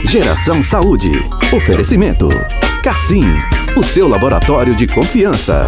Geração Saúde. Oferecimento. Cassim, o seu laboratório de confiança.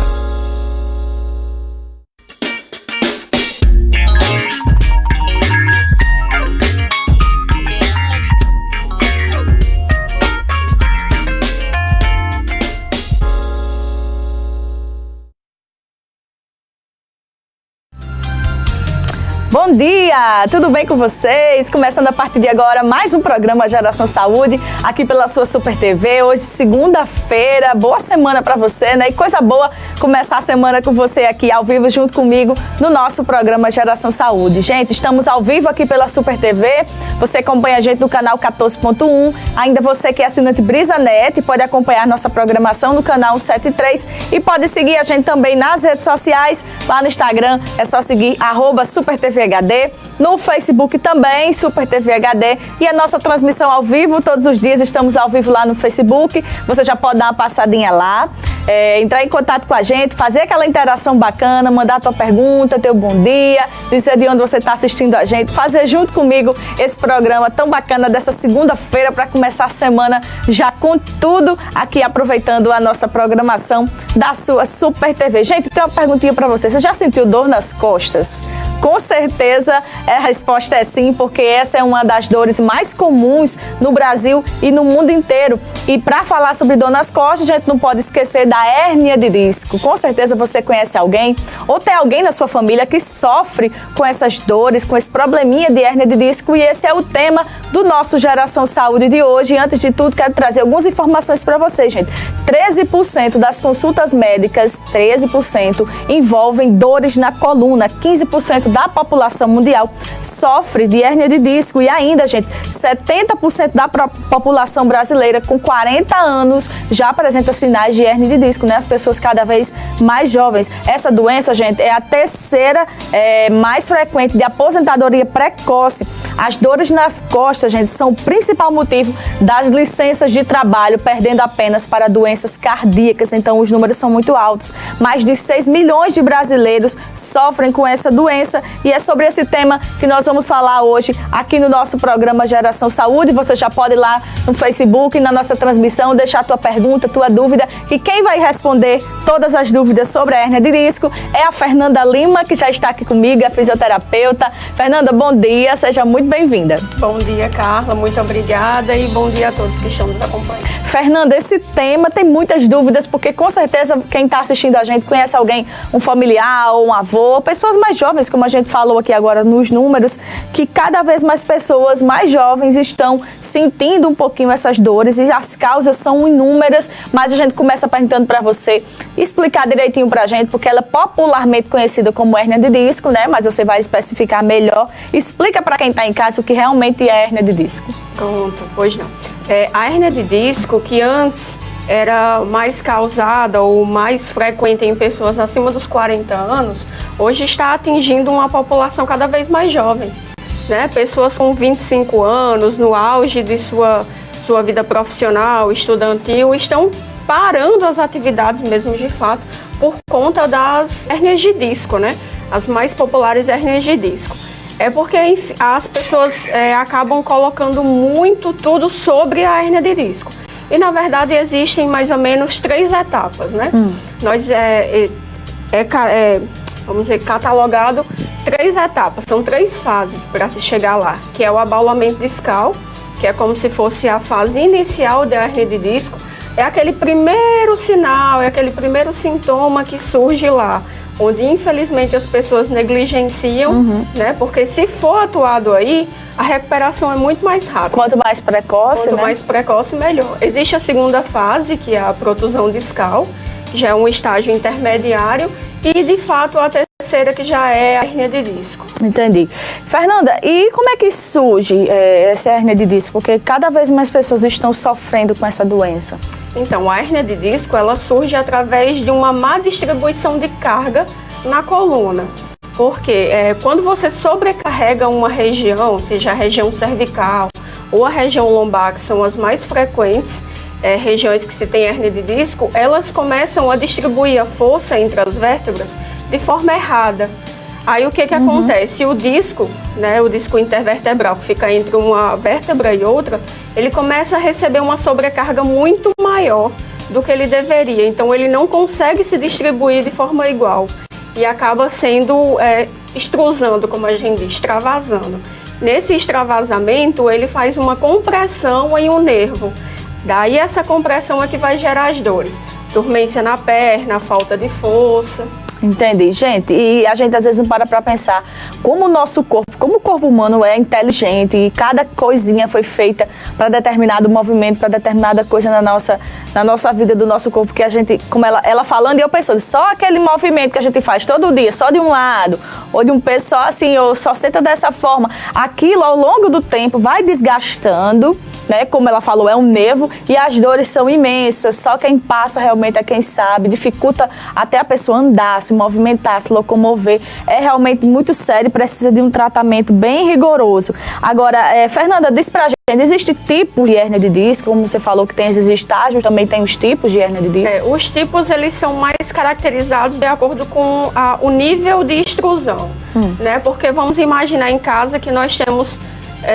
Bom dia, tudo bem com vocês? Começando a partir de agora mais um programa Geração Saúde, aqui pela sua Super TV. Hoje, segunda-feira, boa semana para você, né? E coisa boa começar a semana com você aqui ao vivo junto comigo no nosso programa Geração Saúde. Gente, estamos ao vivo aqui pela Super TV, você acompanha a gente no canal 14.1, ainda você que é assinante BrisaNet pode acompanhar nossa programação no canal 173 e pode seguir a gente também nas redes sociais, lá no Instagram, é só seguir @SuperTVHD, no Facebook também, Super TV HD, e a nossa transmissão ao vivo, todos os dias estamos ao vivo lá no Facebook, você já pode dar uma passadinha lá, entrar em contato com a gente, fazer aquela interação bacana, mandar a tua pergunta, teu bom dia, dizer de onde você está assistindo a gente, fazer junto comigo esse programa tão bacana dessa segunda-feira para começar a semana já com tudo aqui, aproveitando a nossa programação da sua Super TV. Gente, tem uma perguntinha para você já sentiu dor nas costas? Com certeza a resposta é sim, porque essa é uma das dores mais comuns no Brasil e no mundo inteiro. E para falar sobre dor nas costas, a gente não pode esquecer da hérnia de disco. Com certeza você conhece alguém ou tem alguém na sua família que sofre com essas dores, com esse probleminha de hérnia de disco, e esse é o tema do nosso Geração Saúde de hoje. E antes de tudo, quero trazer algumas informações para vocês, gente. 13% das consultas médicas, 13% envolvem dores na coluna, 15% da população mundial sofre de hérnia de disco, e ainda, gente, 70% da população brasileira com 40 anos já apresenta sinais de hérnia de disco, né? As pessoas cada vez mais jovens. Essa doença, gente, é a terceira mais frequente de aposentadoria precoce. As dores nas costas, gente, são o principal motivo das licenças de trabalho, perdendo apenas para doenças cardíacas. Então, os números são muito altos. Mais de 6 milhões de brasileiros sofrem com essa doença, e é sobre esse tema que nós vamos falar hoje aqui no nosso programa Geração Saúde. Você já pode ir lá no Facebook, na nossa transmissão, deixar tua pergunta, tua dúvida, e quem vai responder todas as dúvidas sobre a hérnia de disco é a Fernanda Lima, que já está aqui comigo, é fisioterapeuta. Fernanda, bom dia, seja muito bem-vinda. Bom dia, Carla, muito obrigada, e bom dia a todos que estão nos acompanhando. Fernanda, esse tema tem muitas dúvidas, porque com certeza quem está assistindo a gente conhece alguém, um familiar ou um avô, pessoas mais jovens, como a gente falou aqui agora nos números, que cada vez mais pessoas mais jovens estão sentindo um pouquinho essas dores, e as causas são inúmeras, mas a gente começa perguntando para você explicar direitinho para a gente, porque ela é popularmente conhecida como hérnia de disco, né? Mas você vai especificar melhor. Explica para quem está em casa o que realmente é hérnia de disco. Pronto, pois não. A hérnia de disco, que antes era mais causada ou mais frequente em pessoas acima dos 40 anos, hoje está atingindo uma população cada vez mais jovem, né? Pessoas com 25 anos, no auge de sua vida profissional, estudantil, estão parando as atividades mesmo de fato por conta das hérnias de disco, né? As mais populares hérnias de disco. É porque as pessoas acabam colocando muito tudo sobre a hérnia de disco. E, na verdade, existem mais ou menos 3 etapas, né? Nós vamos dizer, catalogado 3 etapas, são 3 fases para se chegar lá, que é o abaulamento discal, que é como se fosse a fase inicial da hérnia de disco, é aquele primeiro sinal, é aquele primeiro sintoma que surge lá, onde infelizmente as pessoas negligenciam, né? Porque se for atuado aí, a recuperação é muito mais rápida. Quanto mais precoce, Quanto mais precoce, melhor. Existe a segunda fase, que é a protusão discal, que já é um estágio intermediário, e de fato a terceira, que já é a hérnia de disco. Entendi. Fernanda, e como é que surge essa hérnia de disco? Porque cada vez mais pessoas estão sofrendo com essa doença. Então, a hérnia de disco, ela surge através de uma má distribuição de carga na coluna. Porque quando você sobrecarrega uma região, seja a região cervical ou a região lombar, que são as mais frequentes, regiões que se tem hérnia de disco, elas começam a distribuir a força entre as vértebras de forma errada. Aí o que acontece? O disco, né, o disco intervertebral, que fica entre uma vértebra e outra, ele começa a receber uma sobrecarga muito maior do que ele deveria. Então ele não consegue se distribuir de forma igual e acaba sendo extrusando, como a gente diz, extravasando. Nesse extravasamento, ele faz uma compressão em um nervo. Daí essa compressão é que vai gerar as dores. Dormência na perna, falta de força. Entendi, gente. E a gente às vezes não para pensar como o nosso corpo, como o corpo humano é inteligente e cada coisinha foi feita para determinado movimento, para determinada coisa na nossa vida do nosso corpo, que a gente, como ela falando e eu pensando, só aquele movimento que a gente faz todo dia, só de um lado, ou de um peso só assim, ou só senta dessa forma, aquilo ao longo do tempo vai desgastando, né? Como ela falou, é um nervo e as dores são imensas, só quem passa realmente é quem sabe, dificulta até a pessoa andar, se movimentar, se locomover, é realmente muito sério, precisa de um tratamento bem rigoroso. Agora, Fernanda, diz pra gente, existe tipo de hérnia de disco, como você falou que tem esses estágios, também tem os tipos de hérnia de disco? Os tipos, eles são mais caracterizados de acordo com o nível de extrusão, né? Porque vamos imaginar em casa que nós temos,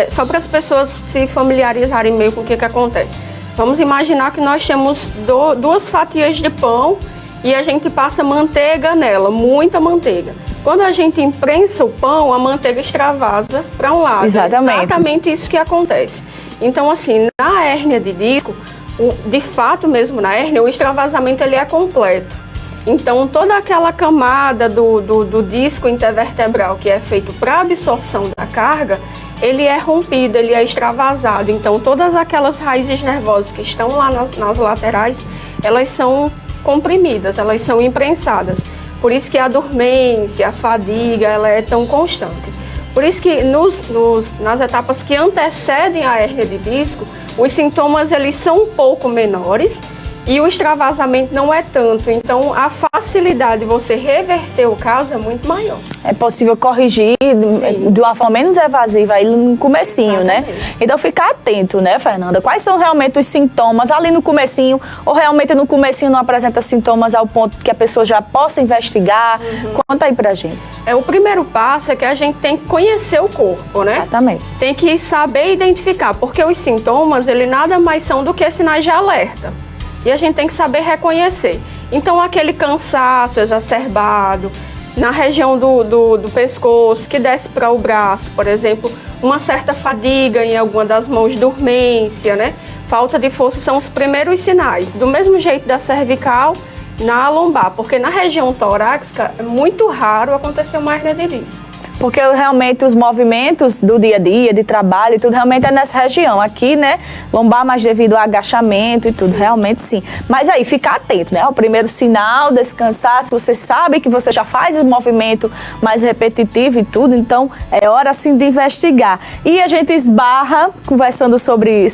só para as pessoas se familiarizarem meio com o que acontece. Vamos imaginar que nós temos duas fatias de pão e a gente passa manteiga nela, muita manteiga. Quando a gente imprensa o pão, a manteiga extravasa para um lado. Exatamente. É exatamente isso que acontece. Então, assim, na hérnia de disco, de fato mesmo na hérnia, o extravasamento ele é completo. Então, toda aquela camada do disco intervertebral que é feito para absorção da carga, ele é rompido, ele é extravasado. Então, todas aquelas raízes nervosas que estão lá nas laterais, elas são comprimidas, elas são imprensadas. Por isso que a dormência, a fadiga, ela é tão constante. Por isso que nas etapas que antecedem a hérnia de disco, os sintomas eles são um pouco menores e o extravasamento não é tanto. Então, a facilidade de você reverter o caso é muito maior. É possível corrigir de uma forma menos evasiva aí no comecinho, né? Então, ficar atento, né, Fernanda? Quais são realmente os sintomas ali no comecinho, ou realmente no comecinho não apresenta sintomas ao ponto que a pessoa já possa investigar? Conta aí pra gente. O primeiro passo é que a gente tem que conhecer o corpo, né? Exatamente. Tem que saber identificar, porque os sintomas, ele nada mais são do que sinais de alerta. E a gente tem que saber reconhecer. Então, aquele cansaço exacerbado, na região do pescoço, que desce para o braço, por exemplo, uma certa fadiga em alguma das mãos, dormência, né? Falta de força são os primeiros sinais. Do mesmo jeito da cervical, na lombar, porque na região torácica é muito raro acontecer uma hérnia de disco. Porque realmente os movimentos do dia a dia, de trabalho e tudo, realmente é nessa região. Aqui, né, lombar mais devido ao agachamento e tudo, realmente sim. Mas aí, ficar atento, né? O primeiro sinal desse cansaço, você sabe que você já faz o movimento mais repetitivo e tudo, então é hora, assim, de investigar. E a gente esbarra, conversando sobre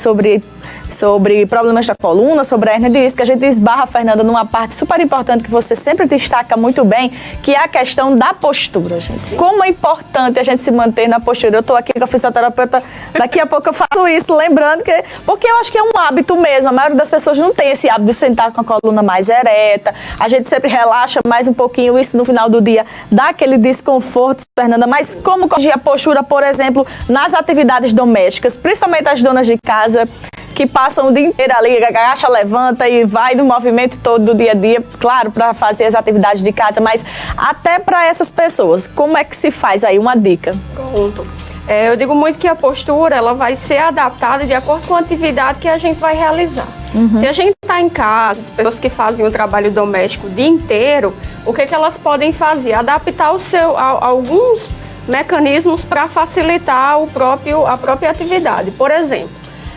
problemas da coluna, sobre a hérnia de disco, a gente esbarra, Fernanda, numa parte super importante que você sempre destaca muito bem, que é a questão da postura, gente. Sim. Como é importante a gente se manter na postura. Eu estou aqui com a fisioterapeuta, daqui a pouco eu faço isso, lembrando que... Porque eu acho que é um hábito mesmo, a maioria das pessoas não tem esse hábito de sentar com a coluna mais ereta, a gente sempre relaxa mais um pouquinho, isso no final do dia dá aquele desconforto, Fernanda, mas como corrigir a postura, por exemplo, nas atividades domésticas, principalmente as donas de casa, que passam o dia inteiro ali, agacha, levanta e vai no movimento todo do dia a dia, claro, para fazer as atividades de casa, mas até para essas pessoas, como é que se faz aí? Uma dica. Pronto. Eu digo muito que a postura ela vai ser adaptada de acordo com a atividade que a gente vai realizar. Se a gente está em casa, as pessoas que fazem o trabalho doméstico o dia inteiro, o que elas podem fazer? Adaptar alguns mecanismos para facilitar a própria atividade. Por exemplo,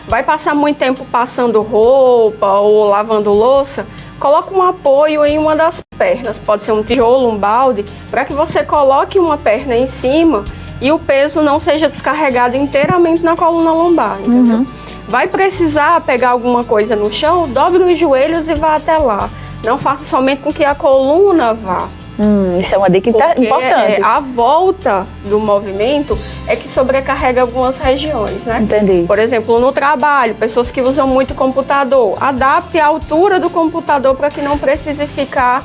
vai passar muito tempo passando roupa ou lavando louça, coloca um apoio em uma das pernas, pode ser um tijolo, um balde, para que você coloque uma perna em cima e o peso não seja descarregado inteiramente na coluna lombar, entendeu? Vai precisar pegar alguma coisa no chão, dobre os joelhos e vá até lá. Não faça somente com que a coluna vá. Isso é uma dica importante. A volta do movimento é que sobrecarrega algumas regiões, né? Entendi. Por exemplo, no trabalho, pessoas que usam muito computador, adapte a altura do computador para que não precise ficar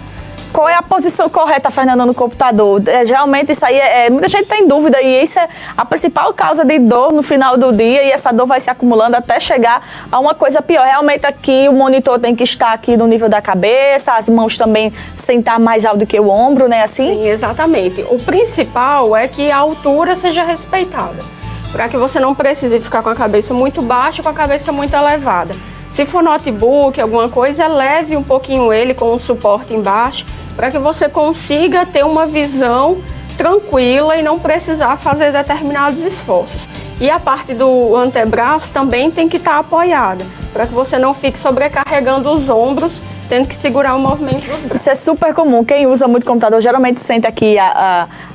qual é a posição correta, Fernanda, no computador? Geralmente isso aí, muita gente tem dúvida e isso é a principal causa de dor no final do dia e essa dor vai se acumulando até chegar a uma coisa pior. Realmente aqui o monitor tem que estar aqui no nível da cabeça, as mãos também sentar mais alto do que o ombro, né? Assim? Sim, exatamente. O principal é que a altura seja respeitada, para que você não precise ficar com a cabeça muito baixa, com a cabeça muito elevada. Se for notebook, alguma coisa, eleve um pouquinho ele com um suporte embaixo, para que você consiga ter uma visão tranquila e não precisar fazer determinados esforços. E a parte do antebraço também tem que estar apoiada, para que você não fique sobrecarregando os ombros, tendo que segurar o movimento dos braços. Isso é super comum. Quem usa muito computador geralmente sente aqui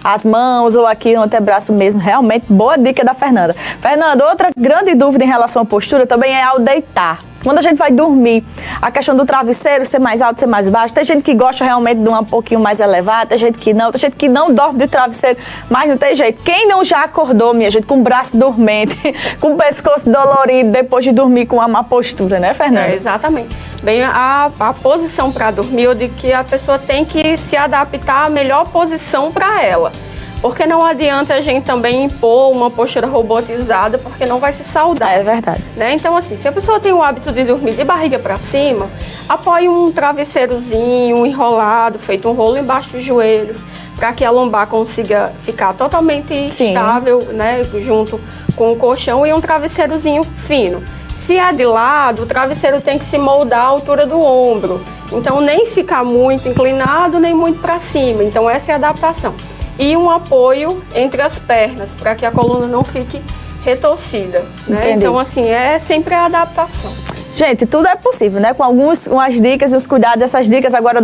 as mãos ou aqui no antebraço mesmo. Realmente, boa dica da Fernanda. Fernanda, outra grande dúvida em relação à postura também é ao deitar. Quando a gente vai dormir, a questão do travesseiro ser mais alto, ser mais baixo. Tem gente que gosta realmente de um pouquinho mais elevado, tem gente que não dorme de travesseiro, mas não tem jeito. Quem não já acordou, minha gente, com o braço dormente, com o pescoço dolorido, depois de dormir com uma má postura, né, Fernanda? Exatamente. Bem, a posição para dormir, eu digo que a pessoa tem que se adaptar à melhor posição para ela. Porque não adianta a gente também impor uma postura robotizada, porque não vai ser saudável. É verdade. Né? Então, assim, se a pessoa tem o hábito de dormir de barriga para cima, apoie um travesseirozinho enrolado, feito um rolo embaixo dos joelhos, para que a lombar consiga ficar totalmente estável, né, junto com o colchão, e um travesseirozinho fino. Se é de lado, o travesseiro tem que se moldar à altura do ombro. Então, nem ficar muito inclinado, nem muito para cima. Então, essa é a adaptação. E um apoio entre as pernas, para que a coluna não fique retorcida, né? Então, assim, é sempre a adaptação. Gente, tudo é possível, né? Com algumas dicas e os cuidados. Essas dicas agora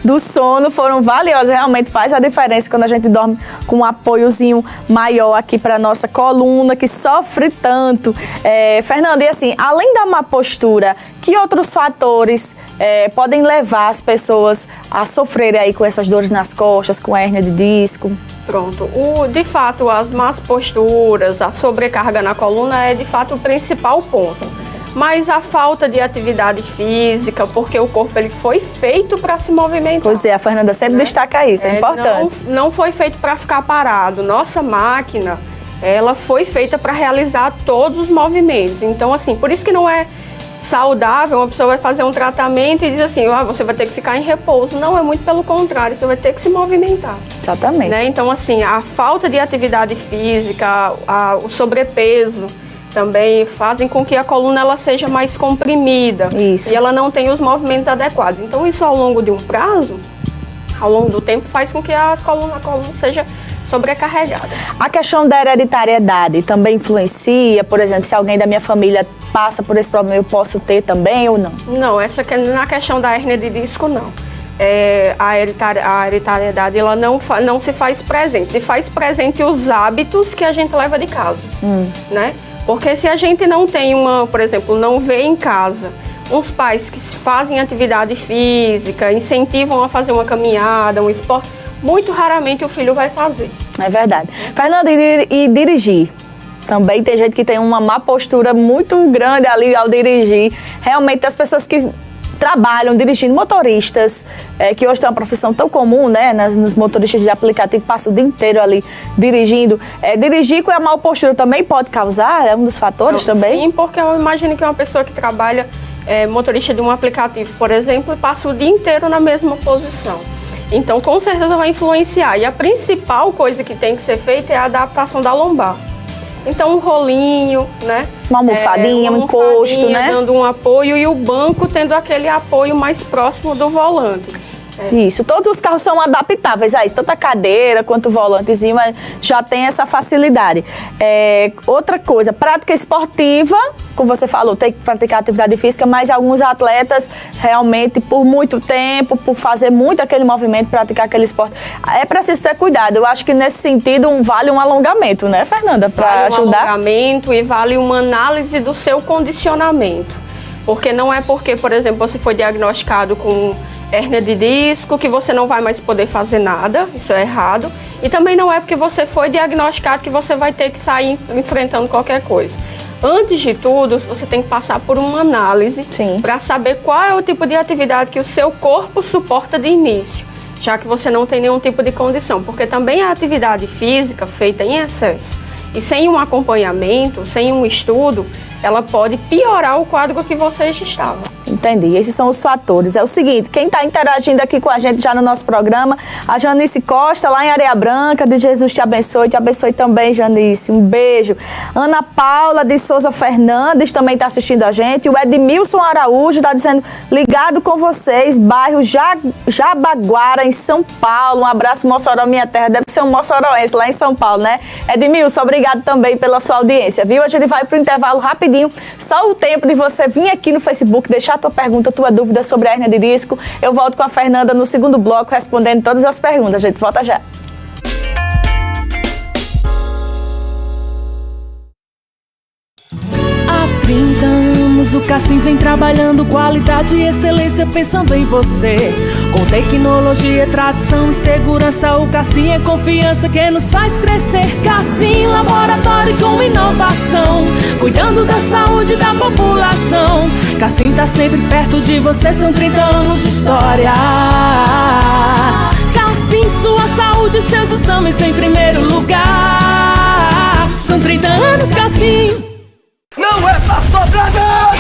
do sono foram valiosas. Realmente faz a diferença quando a gente dorme com um apoiozinho maior aqui para nossa coluna, que sofre tanto. Fernanda, e assim, além da má postura, que outros fatores podem levar as pessoas a sofrerem aí com essas dores nas costas, com hérnia de disco? Pronto. De fato, as más posturas, a sobrecarga na coluna é de fato o principal ponto. Mas a falta de atividade física, porque o corpo ele foi feito para se movimentar. Pois é, a Fernanda sempre destaca isso, é importante. Não foi feito para ficar parado. Nossa máquina, ela foi feita para realizar todos os movimentos. Então, assim, por isso que não é saudável, uma pessoa vai fazer um tratamento e diz assim, você vai ter que ficar em repouso. Não, é muito pelo contrário, você vai ter que se movimentar. Exatamente. Né? Então, assim, a falta de atividade física, o sobrepeso, também fazem com que a coluna ela seja mais comprimida. Isso. E ela não tenha os movimentos adequados. Então, isso ao longo de um prazo, ao longo do tempo, faz com que a coluna seja sobrecarregada. A questão da hereditariedade também influencia? Por exemplo, se alguém da minha família passa por esse problema, eu posso ter também ou não? Não, na questão da hérnia de disco, não. A hereditariedade ela não se faz presente. Se faz presente os hábitos que a gente leva de casa, né? Porque se a gente não tem por exemplo, não vê em casa uns pais que fazem atividade física, incentivam a fazer uma caminhada, um esporte, muito raramente o filho vai fazer. É verdade. Fernanda, e dirigir? Também tem gente que tem uma má postura muito grande ali ao dirigir. Realmente, as pessoas que trabalham dirigindo, motoristas, que hoje tem uma profissão tão comum, né? Nos motoristas de aplicativo, passam o dia inteiro ali dirigindo. Dirigir com a má postura também pode causar? É um dos fatores também? Sim, porque eu imagino que uma pessoa que trabalha, motorista de um aplicativo, por exemplo, passa o dia inteiro na mesma posição. Então, com certeza vai influenciar. E a principal coisa que tem que ser feita é a adaptação da lombar. Então, um rolinho, né? Uma almofadinha, um encosto, né? Dando um apoio e o banco tendo aquele apoio mais próximo do volante. Isso, todos os carros são adaptáveis a isso, tanto a cadeira quanto o volantezinho já tem essa facilidade. Outra coisa, prática esportiva, como você falou, tem que praticar atividade física, mas alguns atletas realmente por muito tempo, por fazer muito aquele movimento, praticar aquele esporte, é preciso ter cuidado. Eu acho que nesse sentido vale um alongamento, né, Fernanda? Para ajudar. Vale um alongamento e vale uma análise do seu condicionamento. Porque não é porque, por exemplo, você foi diagnosticado com hérnia de disco, que você não vai mais poder fazer nada, isso é errado. E também não é porque você foi diagnosticado que você vai ter que sair enfrentando qualquer coisa. Antes de tudo, você tem que passar por uma análise para saber qual é o tipo de atividade que o seu corpo suporta de início. já que você não tem nenhum tipo de condição, porque também a atividade física feita em excesso e sem um acompanhamento, sem um estudo, ela pode piorar o quadro que você já estava. Entendi, esses são os fatores. É o seguinte, quem está interagindo aqui com a gente já no nosso programa, a Janice Costa, lá em Areia Branca, de Jesus te abençoe também, Janice, um beijo. Ana Paula de Souza Fernandes também está assistindo a gente, o Edmilson Araújo está dizendo, ligado com vocês, bairro Jabaguara, em São Paulo, um abraço, Mossoró, minha terra, deve ser um moçoroense lá em São Paulo, né? Edmilson, obrigado também pela sua audiência, viu? A gente vai para o intervalo rapidinho, só o tempo de você vir aqui no Facebook, deixar tua pergunta, tua dúvida sobre a hérnia de disco. Eu volto com a Fernanda no segundo bloco, respondendo todas as perguntas. A gente volta já. Há 30 anos o Cassim vem trabalhando qualidade e excelência pensando em você. Com tecnologia, tradição e segurança, o Cassim é confiança que nos faz crescer. Cassim Laboratório com inovação, cuidando da saúde da população. Cassim tá sempre perto de você, são 30 anos de história. Cassim, sua saúde, seus exames em primeiro lugar. São 30 anos, Cassim. Não é pra sobrar nada!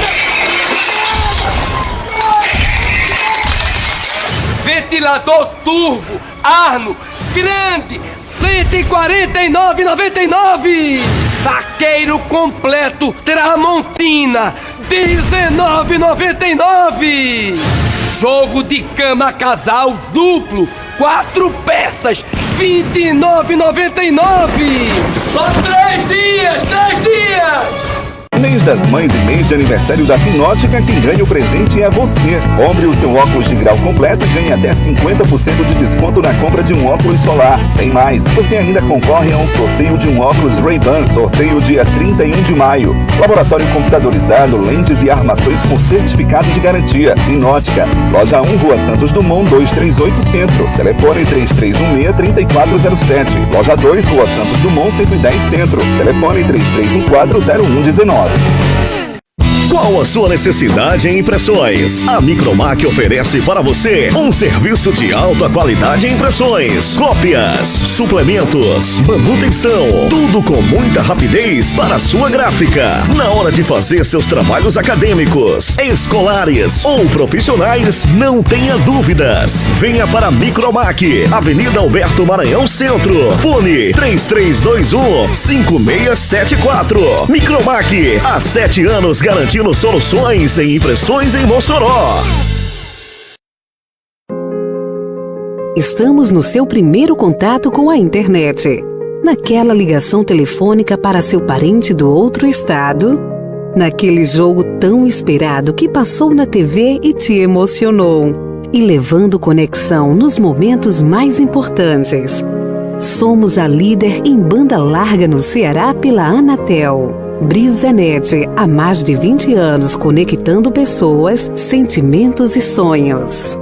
Ventilador turbo, Arno, grande, R$ 149,99. Vaqueiro completo, Tramontina, R$ 19,99. Jogo de cama casal duplo, 4 peças, R$ 29,99. Só 3 dias, 3 dias! Mês das Mães e mês de aniversário da Finótica, quem ganha o presente é você. Compre o seu óculos de grau completo e ganhe até 50% de desconto na compra de um óculos solar. Tem mais, você ainda concorre a um sorteio de um óculos Ray-Ban, sorteio dia 31 de maio. Laboratório computadorizado, lentes e armações com certificado de garantia. Finótica, loja 1, Rua Santos Dumont, 238 Centro. Telefone 3316-3407. Loja 2, Rua Santos Dumont, 110 Centro. Telefone 3314-0119. Qual a sua necessidade em impressões? A Micromac oferece para você um serviço de alta qualidade em impressões, cópias, suplementos, manutenção, tudo com muita rapidez para a sua gráfica. Na hora de fazer seus trabalhos acadêmicos, escolares ou profissionais, não tenha dúvidas. Venha para a Micromac, Avenida Alberto Maranhão Centro. Fone 3321-5674. Micromac, há 7 anos garantindo soluções em impressões em Mossoró. Estamos no seu primeiro contato com a internet. Naquela ligação telefônica para seu parente do outro estado. Naquele jogo tão esperado que passou na TV e te emocionou. E levando conexão nos momentos mais importantes. Somos a líder em banda larga no Ceará pela Anatel. BrisaNet, há mais de 20 anos conectando pessoas, sentimentos e sonhos.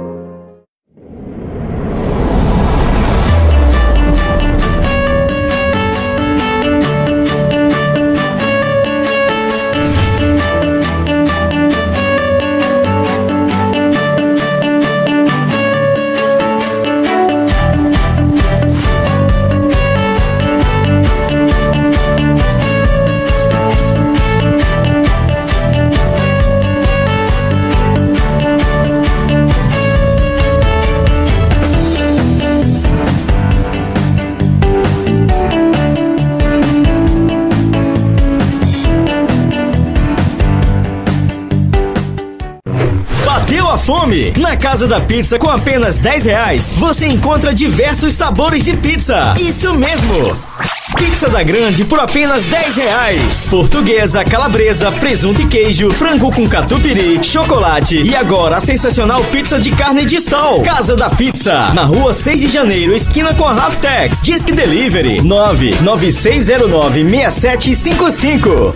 Fome? Na Casa da Pizza, com apenas R$10, você encontra diversos sabores de pizza. Isso mesmo! Pizza da Grande por apenas R$10. Portuguesa, calabresa, presunto e queijo, frango com catupiry, chocolate e agora a sensacional pizza de carne de sol. Casa da Pizza, na rua 6 de janeiro, esquina com a Raftex. Disque Delivery 996096755.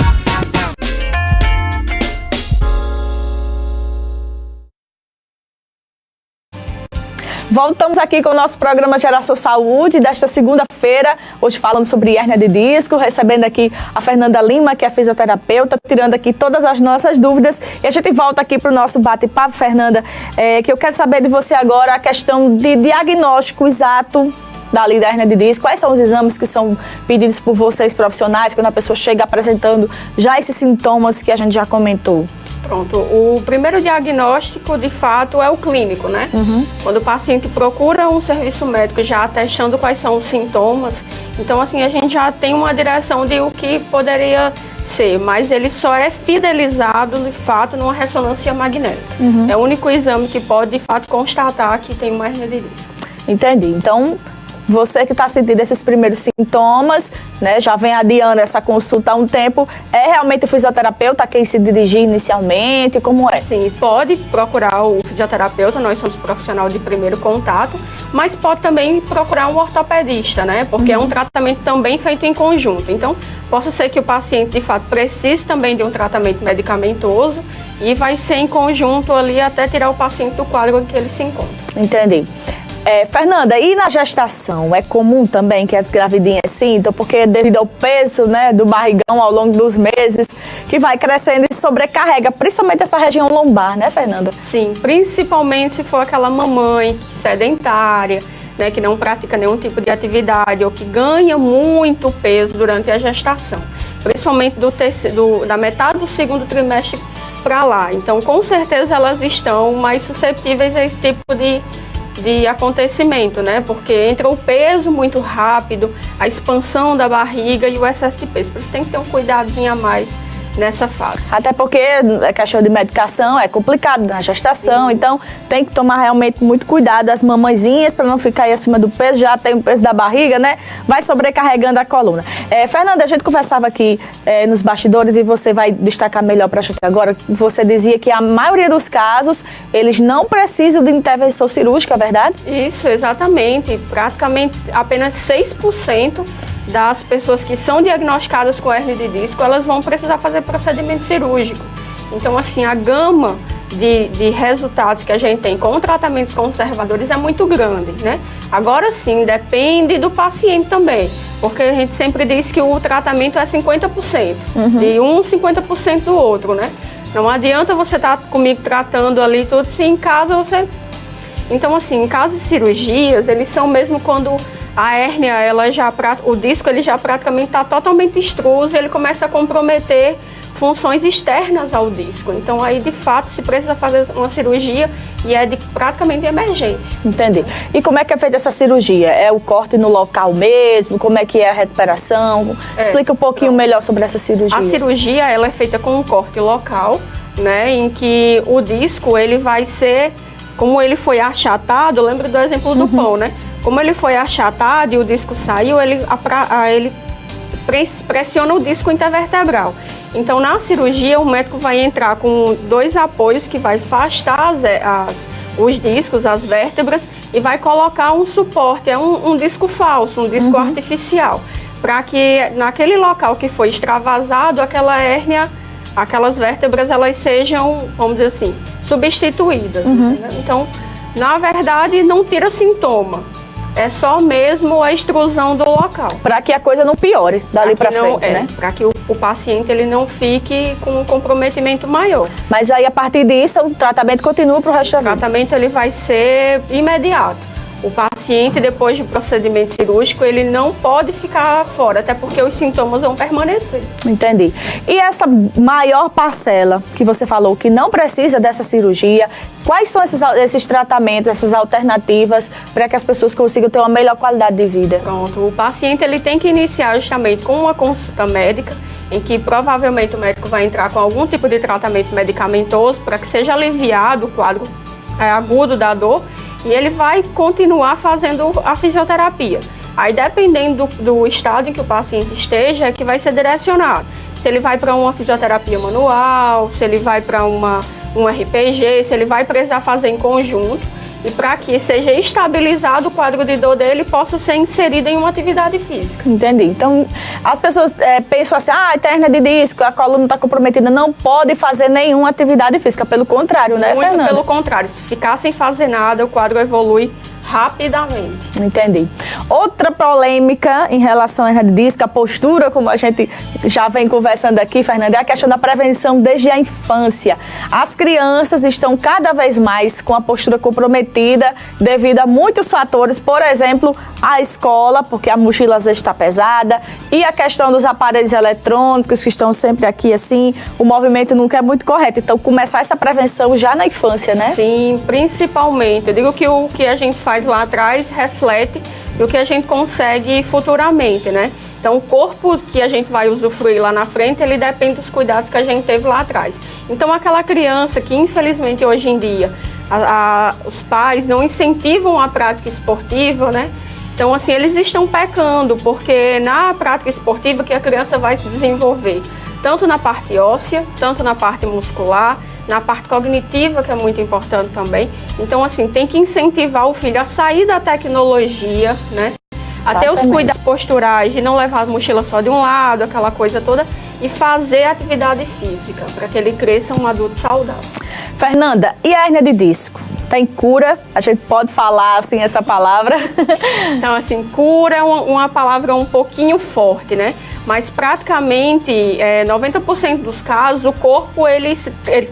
Voltamos aqui com o nosso programa Geração Saúde desta segunda-feira, hoje falando sobre hérnia de disco, recebendo aqui a Fernanda Lima, que é fisioterapeuta, tirando aqui todas as nossas dúvidas. E a gente volta aqui para o nosso bate-papo, Fernanda, que eu quero saber de você agora a questão de diagnóstico exato da hérnia de disco. Quais são os exames que são pedidos por vocês profissionais quando a pessoa chega apresentando já esses sintomas que a gente já comentou? Pronto, o primeiro diagnóstico, de fato, é o clínico, né? Quando o paciente procura um serviço médico já atestando quais são os sintomas, então, assim, a gente já tem uma direção de o que poderia ser, mas ele só é fidelizado, de fato, numa ressonância magnética. É o único exame que pode, de fato, constatar que tem uma hérnia de disco. Entendi. Então, você que está sentindo esses primeiros sintomas, né, já vem adiando essa consulta há um tempo, é realmente o fisioterapeuta a quem se dirigir inicialmente? Como é? Sim, pode procurar o fisioterapeuta, nós somos profissional de primeiro contato, mas pode também procurar um ortopedista, né? Porque é um tratamento também feito em conjunto. Então, possa ser que o paciente, de fato, precise também de um tratamento medicamentoso e vai ser em conjunto ali até tirar o paciente do quadro em que ele se encontra. Entendi. Fernanda, e na gestação? É comum também que as gravidinhas sintam, porque devido ao peso, né, do barrigão ao longo dos meses, que vai crescendo e sobrecarrega, principalmente essa região lombar, né, Fernanda? Sim, principalmente se for aquela mamãe sedentária, né, que não pratica nenhum tipo de atividade ou que ganha muito peso durante a gestação, principalmente da metade do segundo trimestre para lá. Então, com certeza, elas estão mais suscetíveis a esse tipo de acontecimento, né? Porque entra o peso muito rápido, a expansão da barriga e o excesso de peso. Por isso tem que ter um cuidadozinho a mais nessa fase. Até porque a questão de medicação é complicado na gestação, então tem que tomar realmente muito cuidado as mamãezinhas para não ficar aí acima do peso, já tem o peso da barriga, né? Vai sobrecarregando a coluna. Fernanda, a gente conversava aqui nos bastidores e você vai destacar melhor para a gente agora, você dizia que a maioria dos casos, eles não precisam de intervenção cirúrgica, é verdade? Isso, exatamente. Praticamente apenas 6% das pessoas que são diagnosticadas com hérnia de disco, elas vão precisar fazer procedimento cirúrgico. Então, assim, a gama de resultados que a gente tem com tratamentos conservadores é muito grande, né? Agora sim, depende do paciente também, porque a gente sempre diz que o tratamento é 50%, de um 50% do outro, né? Não adianta você estar comigo tratando ali tudo, se em casa você... Então, assim, em caso de cirurgias, eles são mesmo quando a hérnia, o disco ele já praticamente está totalmente extruso e ele começa a comprometer funções externas ao disco. Então, aí, de fato, se precisa fazer uma cirurgia e é praticamente de emergência. Entendi. E como é que é feita essa cirurgia? É o corte no local mesmo? Como é que é a recuperação? Explica um pouquinho melhor sobre essa cirurgia. A cirurgia, ela é feita com um corte local, né, em que o disco, ele vai ser, como ele foi achatado, lembra do exemplo do pão, né? Como ele foi achatado e o disco saiu, ele pressiona o disco intervertebral. Então, na cirurgia, o médico vai entrar com 2 apoios que vai afastar os discos, as vértebras, e vai colocar um suporte, um disco falso, um disco artificial, para que naquele local que foi extravasado, aquela hérnia, aquelas vértebras, elas sejam, vamos dizer assim, substituídas. Então, na verdade, não tira sintoma. É só mesmo a extrusão do local. Para que a coisa não piore dali para frente, né? Para que o paciente ele não fique com um comprometimento maior. Mas aí, a partir disso, o tratamento continua para o resto da vida? O tratamento ele vai ser imediato. O paciente, depois do procedimento cirúrgico, ele não pode ficar fora, até porque os sintomas vão permanecer. Entendi. E essa maior parcela que você falou, que não precisa dessa cirurgia, quais são esses tratamentos, essas alternativas para que as pessoas consigam ter uma melhor qualidade de vida? Pronto, o paciente ele tem que iniciar justamente com uma consulta médica, em que provavelmente o médico vai entrar com algum tipo de tratamento medicamentoso para que seja aliviado o quadro agudo da dor, e ele vai continuar fazendo a fisioterapia. Aí, dependendo do estado em que o paciente esteja, é que vai ser direcionado. Se ele vai para uma fisioterapia manual, se ele vai para um RPG, se ele vai precisar fazer em conjunto, e para que seja estabilizado o quadro de dor dele possa ser inserido em uma atividade física. Entendi. Então, as pessoas pensam assim, tem hérnia de disco, a coluna está comprometida, não pode fazer nenhuma atividade física. Pelo contrário, né, Fernanda? Muito pelo contrário. Se ficar sem fazer nada, o quadro evolui rapidamente. Entendi. Outra polêmica em relação à hernia de disco, a postura, como a gente já vem conversando aqui, Fernanda, é a questão da prevenção desde a infância. As crianças estão cada vez mais com a postura comprometida devido a muitos fatores, por exemplo, a escola, porque a mochila às vezes está pesada, e a questão dos aparelhos eletrônicos que estão sempre aqui assim, o movimento nunca é muito correto. Então, começar essa prevenção já na infância, né? Sim, principalmente. Eu digo que o que a gente faz lá atrás reflete o que a gente consegue futuramente, né? Então, o corpo que a gente vai usufruir lá na frente, ele depende dos cuidados que a gente teve lá atrás. Então, aquela criança que, infelizmente, hoje em dia, os pais não incentivam a prática esportiva, né? Então, assim, eles estão pecando, porque na prática esportiva que a criança vai se desenvolver, tanto na parte óssea, tanto na parte muscular, na parte cognitiva, que é muito importante também. Então, assim, tem que incentivar o filho a sair da tecnologia, né? Até os cuidados posturais, de não levar a mochila só de um lado, aquela coisa toda, e fazer atividade física, para que ele cresça um adulto saudável. Fernanda, e a hernia de disco? Tem cura? A gente pode falar assim essa palavra? Então, assim, cura é uma palavra um pouquinho forte, né? Mas praticamente 90% dos casos o corpo ele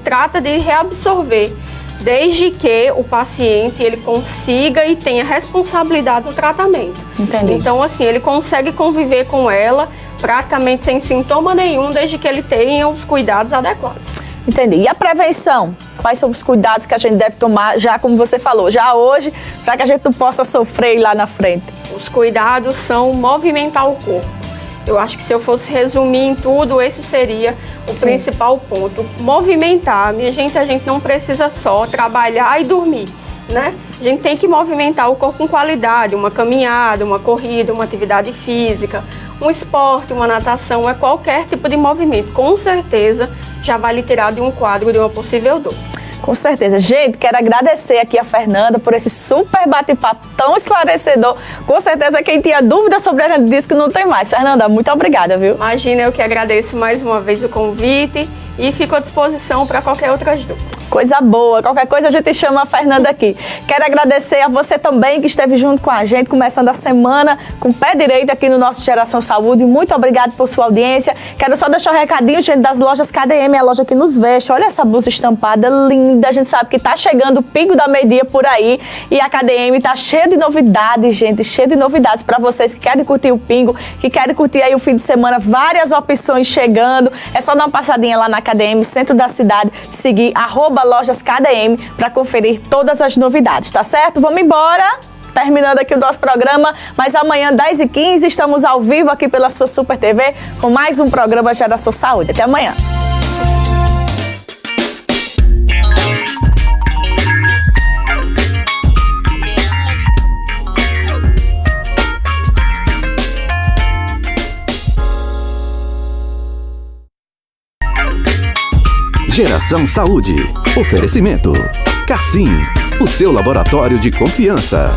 trata de reabsorver, desde que o paciente ele consiga e tenha responsabilidade no tratamento. Entendi. Então, assim, ele consegue conviver com ela praticamente sem sintoma nenhum, desde que ele tenha os cuidados adequados. Entendi. E a prevenção? Quais são os cuidados que a gente deve tomar, já como você falou, já hoje, para que a gente não possa sofrer lá na frente? Os cuidados são movimentar o corpo. Eu acho que se eu fosse resumir em tudo, esse seria o principal ponto. Movimentar, minha gente, a gente não precisa só trabalhar e dormir, né? A gente tem que movimentar o corpo com qualidade, uma caminhada, uma corrida, uma atividade física, um esporte, uma natação, é qualquer tipo de movimento. Com certeza já vai lhe tirar de um quadro de uma possível dor. Com certeza. Gente, quero agradecer aqui a Fernanda por esse super bate-papo tão esclarecedor. Com certeza quem tinha dúvida sobre a hernia de disco não tem mais. Fernanda, muito obrigada, viu? Imagina, eu que agradeço mais uma vez o convite e fico à disposição para qualquer outras dúvidas. Coisa boa. Qualquer coisa a gente chama a Fernanda aqui. Quero agradecer a você também que esteve junto com a gente, começando a semana com o pé direito aqui no nosso Geração Saúde. Muito obrigado por sua audiência. Quero só deixar um recadinho, gente, das lojas KDM, a loja que nos veste. Olha essa blusa estampada linda. A gente sabe que tá chegando o pingo da meia-dia por aí e a KDM tá cheia de novidades, gente, cheia de novidades para vocês que querem curtir o pingo, que querem curtir aí o fim de semana, várias opções chegando. É só dar uma passadinha lá na KDM, centro da cidade, seguir @lojaskdm para conferir todas as novidades, tá certo? Vamos embora! Terminando aqui o nosso programa, mas amanhã, 10h15, estamos ao vivo aqui pela sua Super TV com mais um programa Geração Saúde. Até amanhã! Geração Saúde. Oferecimento. Cassim, o seu laboratório de confiança.